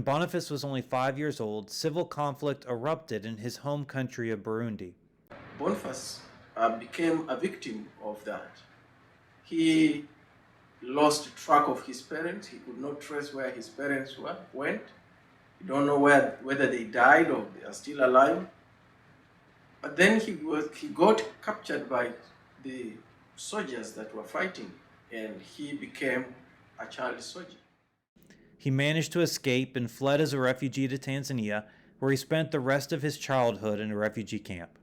When Boniface was only 5 years old, civil conflict erupted in his home country of Burundi. Boniface became a victim of that. He lost track of his parents. He could not trace where his parents went. You don't know whether they died or they are still alive. But then he got captured by the soldiers that were fighting, and he became a child soldier. He managed to escape and fled as a refugee to Tanzania, where he spent the rest of his childhood in a refugee camp.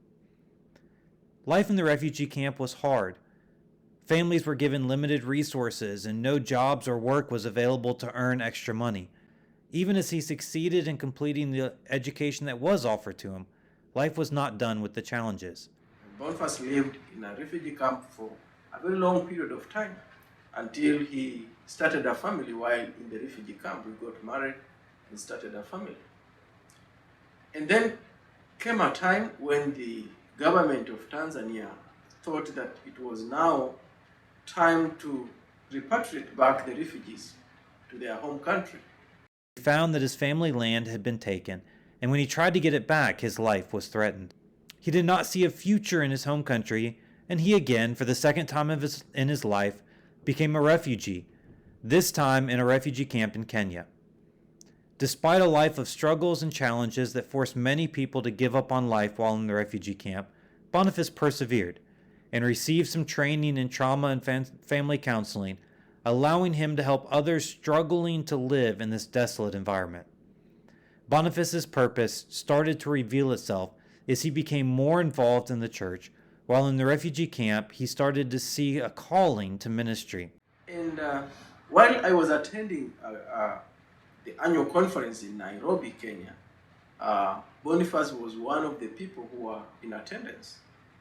Life in the refugee camp was hard. Families were given limited resources, and no jobs or work was available to earn extra money. Even as he succeeded in completing the education that was offered to him, life was not done with the challenges. Boniface lived in a refugee camp for a very long period of time until he started a family while in the refugee camp. He got married and started a family. And then came a time when the government of Tanzania thought that it was now time to repatriate back the refugees to their home country. He found that his family land had been taken, and when he tried to get it back, his life was threatened. He did not see a future in his home country, and he again, for the second time in his life, became a refugee, this time in a refugee camp in Kenya. Despite a life of struggles and challenges that forced many people to give up on life while in the refugee camp, Boniface persevered and received some training in trauma and family counseling, allowing him to help others struggling to live in this desolate environment. Boniface's purpose started to reveal itself as he became more involved in the church. While in the refugee camp, he started to see a calling to ministry. And while I was attending the annual conference in Nairobi, Kenya, Boniface was one of the people who were in attendance.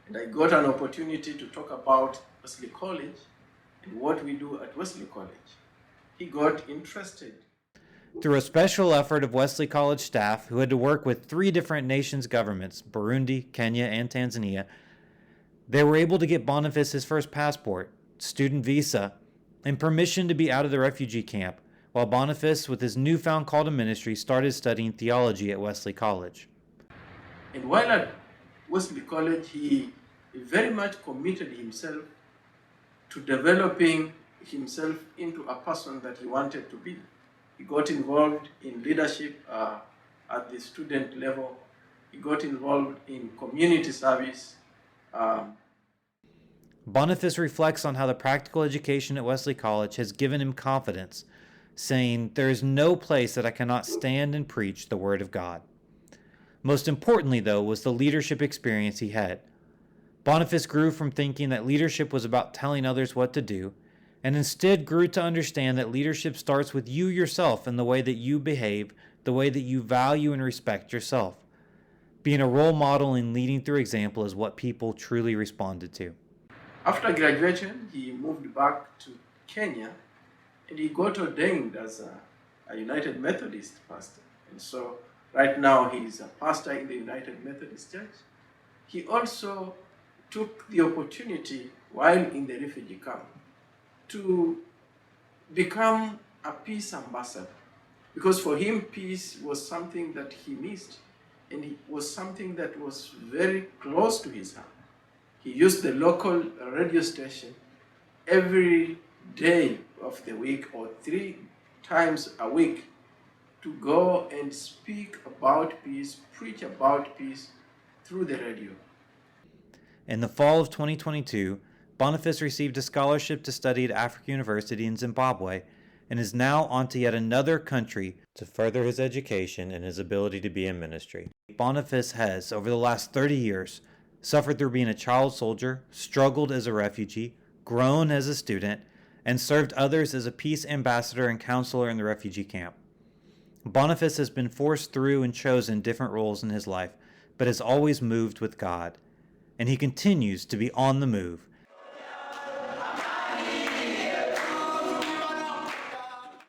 And I got an opportunity to talk about Wesley College and what we do at Wesley College. He got interested. Through a special effort of Wesley College staff, who had to work with 3 different nations' governments, Burundi, Kenya, and Tanzania, they were able to get Boniface his first passport, student visa, and permission to be out of the refugee camp, while Boniface, with his newfound call to ministry, started studying theology at Wesley College. And while at Wesley College, he very much committed himself to developing himself into a person that he wanted to be. He got involved in leadership at the student level. He got involved in community service. Boniface reflects on how the practical education at Wesley College has given him confidence, saying, "There is no place that I cannot stand and preach the word of God." Most importantly, though, was the leadership experience he had. Boniface grew from thinking that leadership was about telling others what to do, and instead grew to understand that leadership starts with you yourself and the way that you behave, the way that you value and respect yourself. Being a role model and leading through example is what people truly responded to. After graduation, he moved back to Kenya and he got ordained as a United Methodist pastor. And so right now he is a pastor in the United Methodist Church. He also took the opportunity while in the refugee camp to become a peace ambassador, because for him peace was something that he missed, and it was something that was very close to his heart. He used the local radio station every day of the week or 3 times a week to go and speak about peace, preach about peace through the radio. In the fall of 2022, Boniface received a scholarship to study at African University in Zimbabwe and is now on to yet another country to further his education and his ability to be in ministry. Boniface has, over the last 30 years, suffered through being a child soldier, struggled as a refugee, grown as a student, and served others as a peace ambassador and counselor in the refugee camp. Boniface has been forced through and chosen different roles in his life, but has always moved with God. And he continues to be on the move